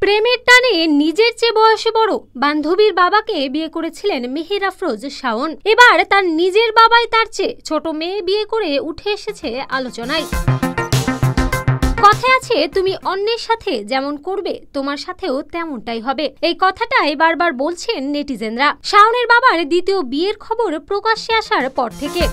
প্রেমের টানে নিজের চেয়ে বয়সে বড় বান্ধবীর বাবাকে বিয়ে করেছিলেন মেহের আফরোজ শাওন। এবার তার নিজের বাবাই তার চেয়ে ছোট মেয়ে বিয়ে করে উঠে এসেছে আলোচনায়। কথায় আছে, তুমি অন্যের সাথে যেমন করবে তোমার সাথেও তেমনটাই হবে। এই কথাটাই বারবার বলছেন নেটিজেনরা শাওনের বাবার দ্বিতীয় বিয়ের খবর প্রকাশ্যে আসার পর থেকে।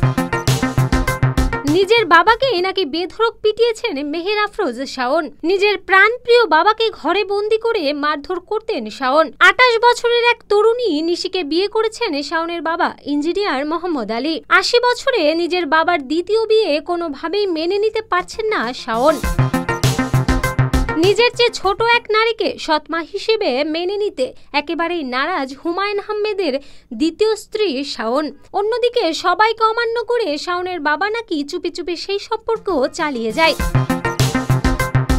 নিজের বাবাকে নাকি বেধড়ক পিটিয়েছেন মেহের আফরোজ শাওন। নিজের প্রাণপ্রিয় বাবাকে ঘরে বন্দি করে মারধর করতেন শাওন। 28 বছরের এক তরুণী নিশিকে বিয়ে করেছেন শাওনের বাবা ইঞ্জিনিয়ার মোহাম্মদ আলী। 80 বছরে নিজের বাবার দ্বিতীয় বিয়ে কোনোভাবেই মেনে নিতে পারছেন না শাওন। নিজের চেয়ে ছোট এক নারীকে সৎমা হিসেবে মেনে নিতে একেবারেই নারাজ হুমায়ুন আহমেদের দ্বিতীয় স্ত্রী শাওন। অন্যদিকে সবাইকে অমান্য করে শাওনের বাবা নাকি চুপি চুপি সেই সম্পর্ক চালিয়ে যায়।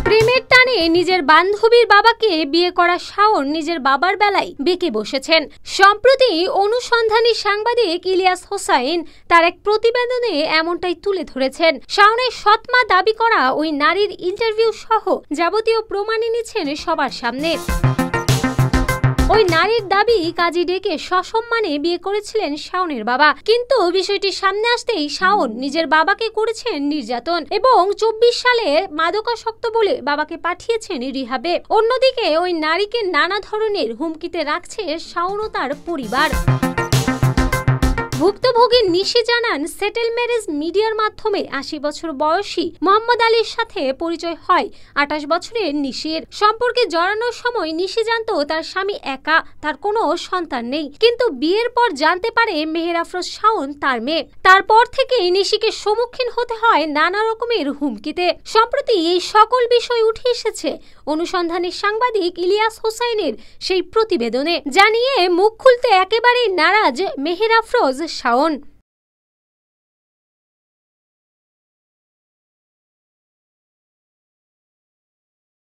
প্রেমের টানে নিজের বান্ধবীর বাবাকে বিয়ে করা শাওন নিজের বাবার বেলায় বেঁকে বসেছেন। সম্প্রতি অনুসন্ধানী সাংবাদিক ইলিয়াস হোসাইন তার এক প্রতিবেদনে এমনটাই তুলে ধরেছেন। শাওনের সৎমা দাবি করা ওই নারীর ইন্টারভিউ সহ যাবতীয় প্রমাণ এনেছেন সবার সামনে। ওই নারীর দাবি কাজী ডেকে সসম্মানে বিয়ে করেছিলেন শাওনের বাবা, কিন্তু বিষয়টি সামনে আসতেই শাওন নিজের বাবাকে করেছেন নির্যাতন এবং 24 সালে মাদকাসক্ত বলে বাবাকে পাঠিয়েছেন রিহাবে। অন্যদিকে ওই নারীকে নানা ধরনের হুমকিতে রাখছে শাওন ও তার পরিবার। ভুক্তভোগী নিশি জানান, সেটেল ম্যারেজ মিডিয়ার মাধ্যমে 80 বছর বয়সী মোহাম্মদ আলীর সাথে পরিচয় হয় 28 বছরের নিশির। সম্পর্কে জড়ানোর সময় নিশি জানতো তার স্বামী একা, তার কোনো সন্তান নেই, কিন্তু বিয়ের পর জানতে পারে মেহের আফরোজ শাওন তার মেয়ে। তারপর থেকেই নিশিকে সম্মুখীন হতে হয় নানা রকমের হুমকিতে। সম্প্রতি এই সকল বিষয় উঠে এসেছে অনুসন্ধানী সাংবাদিক ইলিয়াস হোসাইনের সেই প্রতিবেদনে, জানিয়ে মুখ খুলতে একেবারেই নারাজ মেহের আফরোজ শাওন।